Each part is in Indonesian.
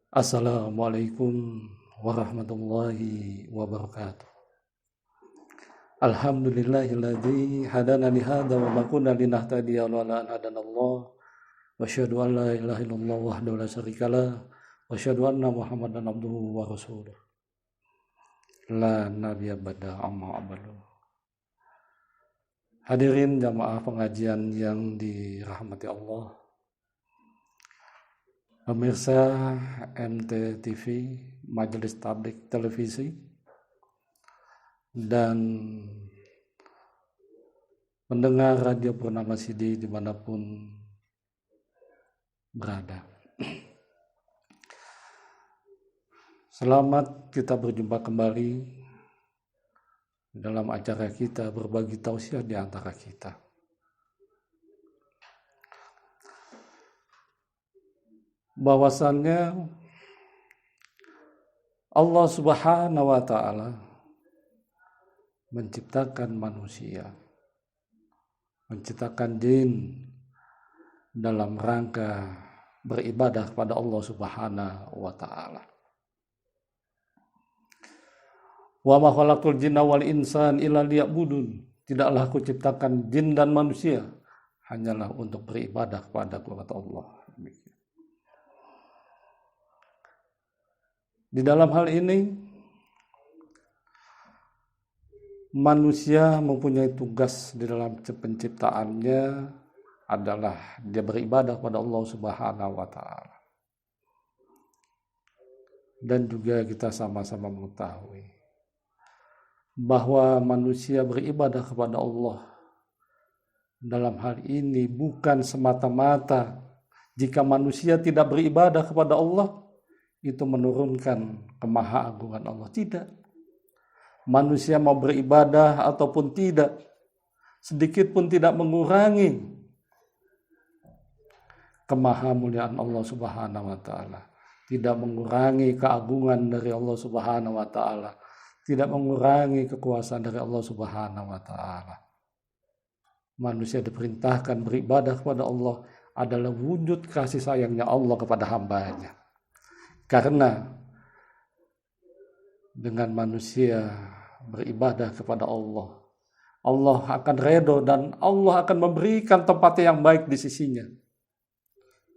Assalamualaikum warahmatullahi wabarakatuh. Alhamdulillahilladzi hadana li hadza wa ma kunna linahtadiya laula an hadanallah. Wa asyhadu an la ilaha illallah wahdahu la syarikalah wa asyhadu anna Muhammadan abduhu wa rasuluh. La nabiyya ba'da amma ba'du. Hadirin jamaah pengajian yang dirahmati Allah. Pemirsa MTTV, Majelis Tablik Televisi, dan pendengar Radio Purnama Sidi dimanapun berada. Selamat kita berjumpa kembali dalam acara kita berbagi tausiah di antara kita. Bahwasannya Allah Subhanahu wa Ta'ala menciptakan manusia, menciptakan jin dalam rangka beribadah kepada Allah Subhanahu wa Ta'ala. Wa ma khalaqtul jinna wal insan illa liya'budun. Tidaklah aku ciptakan jin dan manusia hanyalah untuk beribadah kepada Allah. Di dalam hal ini, manusia mempunyai tugas di dalam penciptaannya adalah dia beribadah kepada Allah Subhanahu wa Ta'ala. Dan juga kita sama-sama mengetahui bahwa manusia beribadah kepada Allah dalam hal ini bukan semata-mata jika manusia tidak beribadah kepada Allah itu menurunkan kemahaagungan Allah. Tidak. Manusia mau beribadah ataupun tidak, sedikit pun tidak mengurangi kemahamuliaan Allah Subhanahu wa Ta'ala, tidak mengurangi keagungan dari Allah Subhanahu wa Ta'ala, tidak mengurangi kekuasaan dari Allah Subhanahu wa Ta'ala. Manusia diperintahkan beribadah kepada Allah adalah wujud kasih sayangnya Allah kepada hambanya. Karena dengan manusia beribadah kepada Allah, Allah akan redho dan Allah akan memberikan tempat yang baik di sisinya,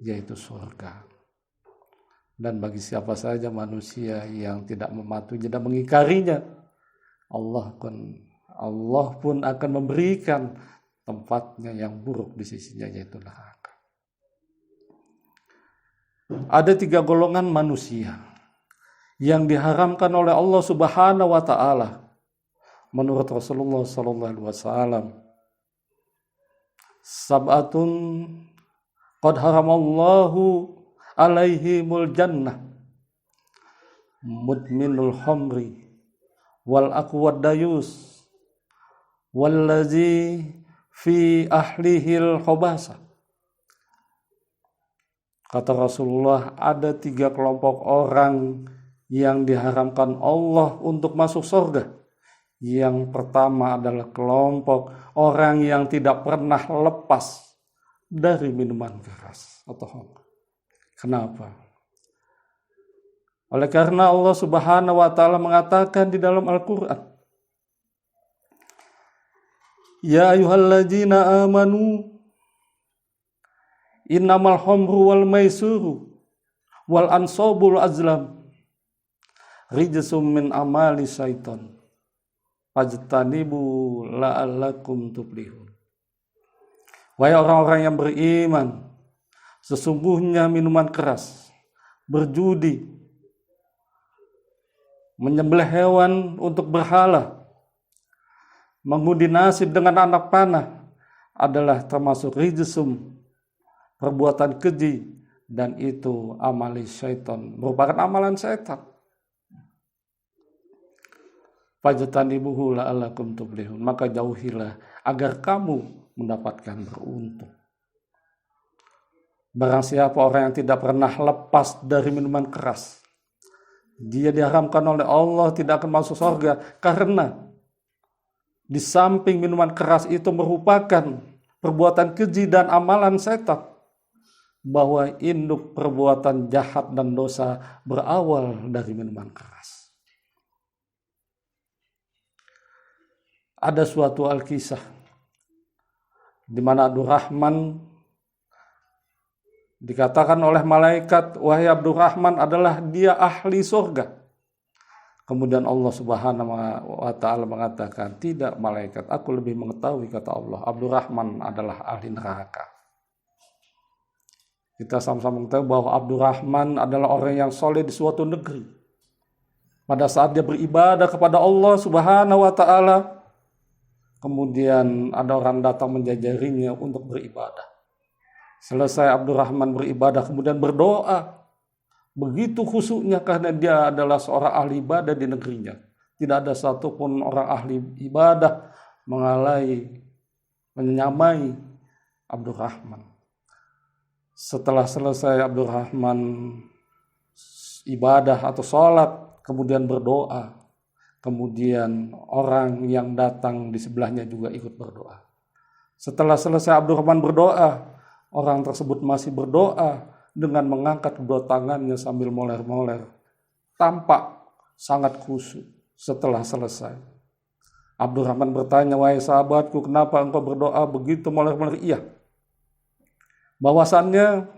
yaitu surga. Dan bagi siapa saja manusia yang tidak mematuhinya dan mengingkarinya, Allah pun akan memberikan tempatnya yang buruk di sisinya, yaitu neraka. Ada 3 golongan manusia yang diharamkan oleh Allah Subhanahu wa Ta'ala menurut Rasulullah sallallahu alaihi wasallam. Sab'atun qad haramallahu alaihimul jannah, mudminul khamri wal aqwad dayus wallazi fi ahlihil khabasa. Kata Rasulullah, ada 3 kelompok orang yang diharamkan Allah untuk masuk surga. Yang pertama adalah kelompok orang yang tidak pernah lepas dari minuman keras atau khamr. Kenapa? Oleh karena Allah Subhanahu wa Ta'ala mengatakan di dalam Al-Quran, Ya ayyuhalladzina amanu innamal khamru wal maisuru wal ansobul azlam rijsum min amali syaitan fajtanibu la'allakum tuflihun. Wahai orang-orang yang beriman, sesungguhnya minuman keras, berjudi, menyembelih hewan untuk berhala, mengundi nasib dengan anak panah adalah termasuk rijsum, perbuatan keji, dan itu amali syaitan, merupakan amalan syaitan. Fajtanibuhu la'allakum tuflihun, maka jauhilah agar kamu mendapatkan beruntung. Barang siapa orang yang tidak pernah lepas dari minuman keras, dia diharamkan oleh Allah tidak akan masuk surga, karena di samping minuman keras itu merupakan perbuatan keji dan amalan setan, bahwa induk perbuatan jahat dan dosa berawal dari minuman keras. Ada suatu Alkisah di mana Abdurrahman dikatakan oleh malaikat, wahai Abdurrahman adalah dia ahli surga. Kemudian Allah Subhanahu wa Ta'ala mengatakan, tidak malaikat, aku lebih mengetahui, kata Allah, Abdurrahman adalah ahli neraka. Kita sama-sama mengetahui bahwa Abdurrahman adalah orang yang soleh di suatu negeri. Pada saat dia beribadah kepada Allah Subhanahu wa Ta'ala, kemudian ada orang datang menjajarinya untuk beribadah. Selesai Abdurrahman beribadah, kemudian berdoa. Begitu khusyuknya karena dia adalah seorang ahli ibadah di negerinya. Tidak ada satupun orang ahli ibadah menyamai Abdurrahman. Setelah selesai Abdurrahman ibadah atau sholat, kemudian berdoa. Kemudian orang yang datang di sebelahnya juga ikut berdoa. Setelah selesai Abdurrahman berdoa, orang tersebut masih berdoa dengan mengangkat kedua tangannya sambil moler-moler. Tampak sangat khusyuk setelah selesai. Abdurrahman bertanya, wahai sahabatku, kenapa engkau berdoa begitu moler-moler? Iya, bahwasannya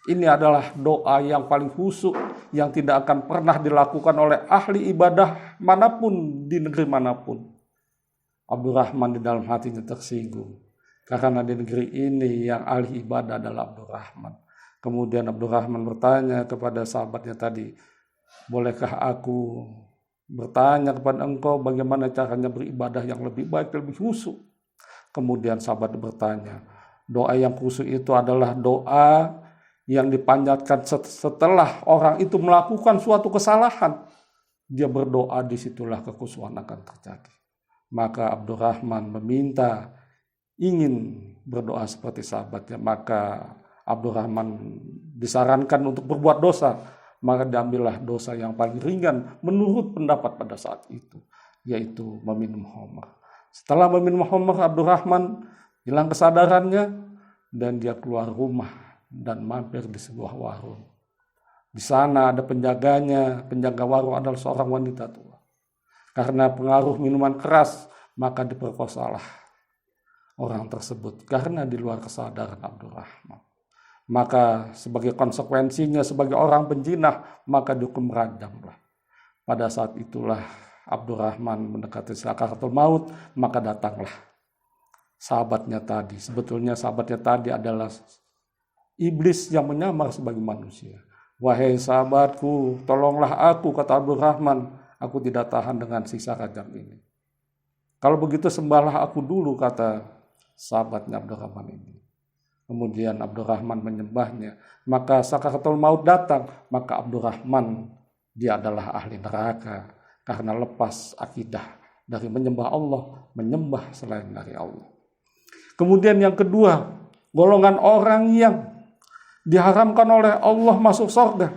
ini adalah doa yang paling khusyuk yang tidak akan pernah dilakukan oleh ahli ibadah manapun di negeri manapun. Abdurrahman di dalam hatinya tersinggung karena di negeri ini yang ahli ibadah adalah Abdurrahman. Kemudian Abdurrahman bertanya kepada sahabatnya tadi, bolehkah aku bertanya kepada engkau bagaimana caranya beribadah yang lebih baik, lebih khusyuk? Kemudian sahabat bertanya, doa yang khusyuk itu adalah doa yang dipanjatkan setelah orang itu melakukan suatu kesalahan. Dia berdoa, disitulah kekhusyukan akan terjadi. Maka Abdurrahman meminta, ingin berdoa seperti sahabatnya. Maka Abdurrahman disarankan untuk berbuat dosa. Maka diambillah dosa yang paling ringan menurut pendapat pada saat itu, yaitu meminum khamr. Setelah meminum khamr, Abdurrahman hilang kesadarannya dan dia keluar rumah dan mampir di sebuah warung. Di sana ada penjaganya. Penjaga warung adalah seorang wanita tua. Karena pengaruh minuman keras, maka diperkosalah orang tersebut karena di luar kesadaran Abdurrahman. Maka sebagai konsekuensinya, sebagai orang penjinah, maka dihukum rajamlah. Pada saat itulah Abdurrahman mendekati sakaratul maut, maka datanglah sahabatnya tadi. Sebetulnya sahabatnya tadi adalah iblis yang menyamar sebagai manusia. Wahai sahabatku, tolonglah aku, kata Abdurrahman. Aku tidak tahan dengan siksa rajam ini. Kalau begitu sembahlah aku dulu, kata sahabatnya Abdurrahman ini. Kemudian Abdurrahman menyembahnya. Maka sakaratul maut datang. Maka Abdurrahman, dia adalah ahli neraka. Karena lepas akidah dari menyembah Allah, menyembah selain dari Allah. Kemudian yang kedua, golongan orang yang diharamkan oleh Allah masuk surga.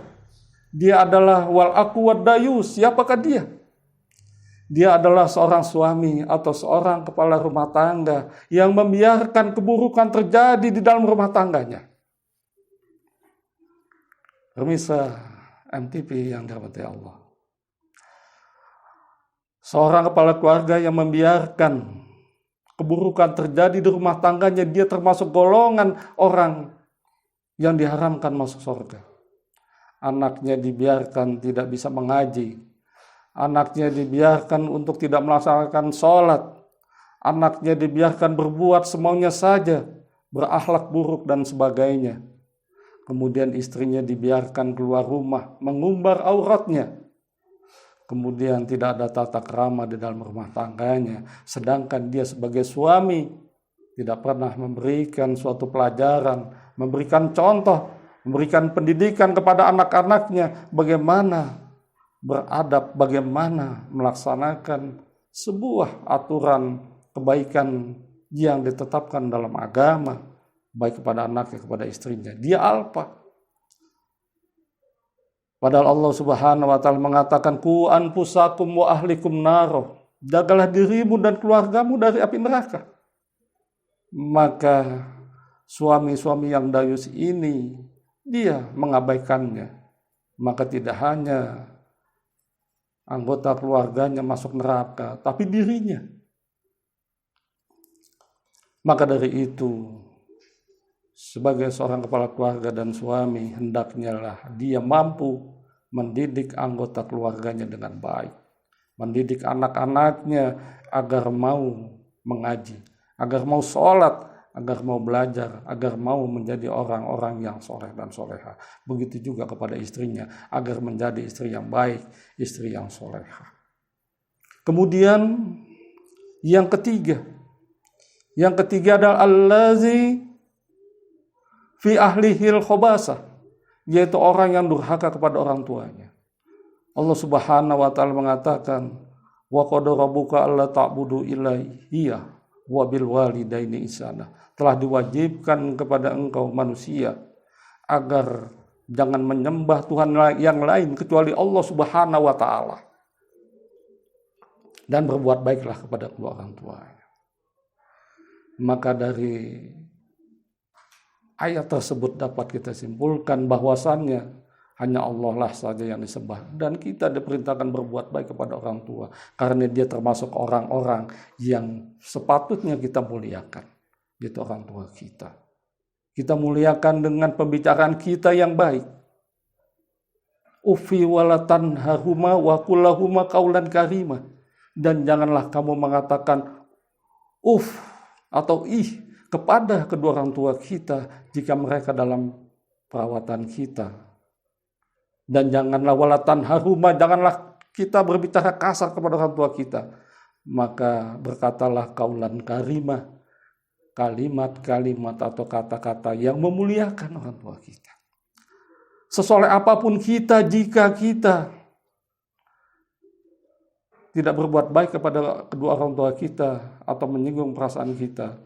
Dia adalah wal aku wad dayus. Siapakah dia? Dia adalah seorang suami atau seorang kepala rumah tangga yang membiarkan keburukan terjadi di dalam rumah tangganya. Pemirsa MTV yang dirahmati Allah. Seorang kepala keluarga yang membiarkan keburukan terjadi di rumah tangganya, dia termasuk golongan orang yang diharamkan masuk surga. Anaknya dibiarkan tidak bisa mengaji. Anaknya dibiarkan untuk tidak melaksanakan sholat. Anaknya dibiarkan berbuat semaunya saja, berakhlak buruk dan sebagainya. Kemudian istrinya dibiarkan keluar rumah, mengumbar auratnya. Kemudian tidak ada tata krama di dalam rumah tangganya. Sedangkan dia sebagai suami tidak pernah memberikan suatu pelajaran, memberikan contoh, memberikan pendidikan kepada anak-anaknya bagaimana beradab, bagaimana melaksanakan sebuah aturan kebaikan yang ditetapkan dalam agama, baik kepada anaknya, kepada istrinya. Dia alpa. Padahal Allah Subhanahu wa Ta'ala mengatakan, ku anfusakum wa ahlikum naro. Jagalah dirimu dan keluargamu dari api neraka. Maka suami-suami yang dayus ini dia mengabaikannya, maka tidak hanya anggota keluarganya masuk neraka, tapi dirinya. Maka dari itu, sebagai seorang kepala keluarga dan suami, hendaknya lah dia mampu mendidik anggota keluarganya dengan baik, mendidik anak-anaknya agar mau mengaji, agar mau sholat, agar mau belajar, agar mau menjadi orang-orang yang soleh dan soleha. Begitu juga kepada istrinya, agar menjadi istri yang baik, istri yang soleha. Kemudian yang ketiga adalah allazi fi ahlihil khobasah, yaitu orang yang durhaka kepada orang tuanya. Allah Subhanahu wa taala mengatakan, wa qadara rabbuka alla ta'budu illa iyyah wa bil walidaini ihsana. Telah diwajibkan kepada engkau manusia agar jangan menyembah Tuhan yang lain kecuali Allah Subhanahu wa taala, dan berbuat baiklah kepada kedua orang tuanya. Maka dari ayat tersebut dapat kita simpulkan bahwasannya hanya Allah lah saja yang disembah, dan kita diperintahkan berbuat baik kepada orang tua karena dia termasuk orang-orang yang sepatutnya kita muliakan, yaitu orang tua kita. Kita muliakan dengan pembicaraan kita yang baik. Ufi walatan haruma wa kullahuma qaulan karima, dan janganlah kamu mengatakan atau kepada kedua orang tua kita jika mereka dalam perawatan kita. Dan janganlah walatan haruma, janganlah kita berbicara kasar kepada orang tua kita. Maka berkatalah kaulan karimah, kalimat-kalimat atau kata-kata yang memuliakan orang tua kita. Sesoleh apapun kita, jika kita tidak berbuat baik kepada kedua orang tua kita atau menyinggung perasaan kita,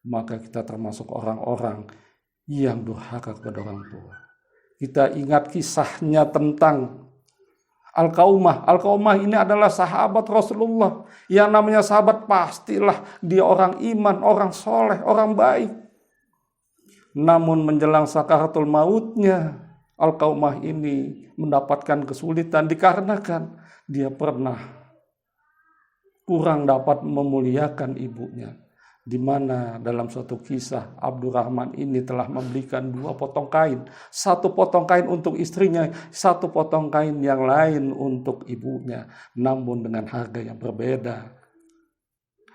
maka kita termasuk orang-orang yang durhaka kepada orang tua. Kita ingat kisahnya tentang Al-Qaumah. Al-Qaumah ini adalah sahabat Rasulullah. Yang namanya sahabat pastilah dia orang iman, orang soleh, orang baik. Namun menjelang sakaratul mautnya, Al-Qaumah ini mendapatkan kesulitan dikarenakan dia pernah kurang dapat memuliakan ibunya, di mana dalam suatu kisah Abdurrahman ini telah memberikan 2 potong kain, 1 potong kain untuk istrinya, 1 potong kain yang lain untuk ibunya, namun dengan harga yang berbeda.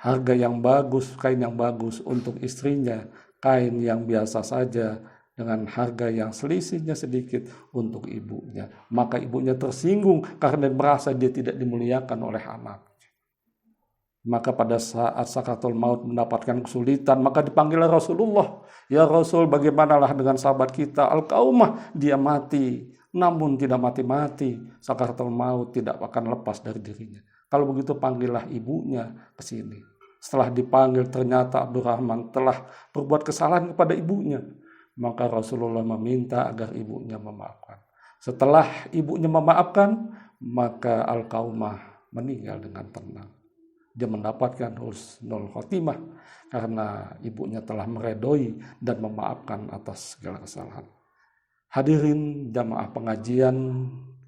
Harga yang bagus, kain yang bagus untuk istrinya, kain yang biasa saja dengan harga yang selisihnya sedikit untuk ibunya. Maka ibunya tersinggung karena merasa dia tidak dimuliakan oleh anak. Maka pada saat sakaratul maut mendapatkan kesulitan, maka dipanggil Rasulullah. Ya Rasul, bagaimanalah dengan sahabat kita Al-Qaumah? Dia mati, namun tidak mati-mati. Sakaratul maut tidak akan lepas dari dirinya. Kalau begitu panggillah ibunya ke sini. Setelah dipanggil, ternyata Abdurrahman telah berbuat kesalahan kepada ibunya. Maka Rasulullah meminta agar ibunya memaafkan. Setelah ibunya memaafkan, maka Al-Qaumah meninggal dengan tenang. Dia mendapatkan husnul khotimah karena ibunya telah meredoi dan memaafkan atas segala kesalahan. Hadirin jamaah pengajian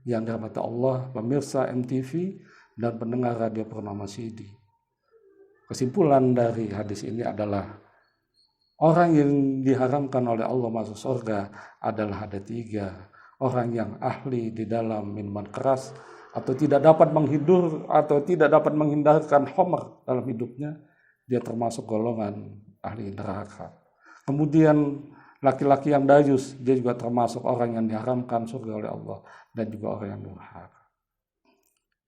yang dirahmati Allah, pemirsa MTV dan pendengar Radio Purnama CD. Kesimpulan dari hadis ini adalah orang yang diharamkan oleh Allah masuk surga adalah ada 3. Orang yang ahli di dalam minuman keras, atau tidak dapat menghindar atau tidak dapat menghindarkan homer dalam hidupnya, dia termasuk golongan ahli neraka. Kemudian laki-laki yang dayus, dia juga termasuk orang yang diharamkan surga oleh Allah, dan juga orang yang durhaka.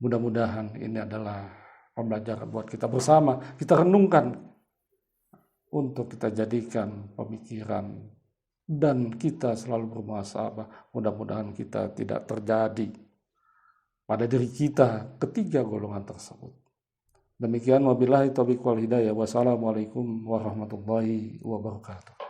Mudah-mudahan ini adalah pembelajaran buat kita bersama, kita renungkan untuk kita jadikan pemikiran, dan kita selalu bermuhasabah. Mudah-mudahan kita tidak terjadi pada diri kita ketiga golongan tersebut. Demikian wabillahi taufiq wal hidayah. Wassalamualaikum warahmatullahi wabarakatuh.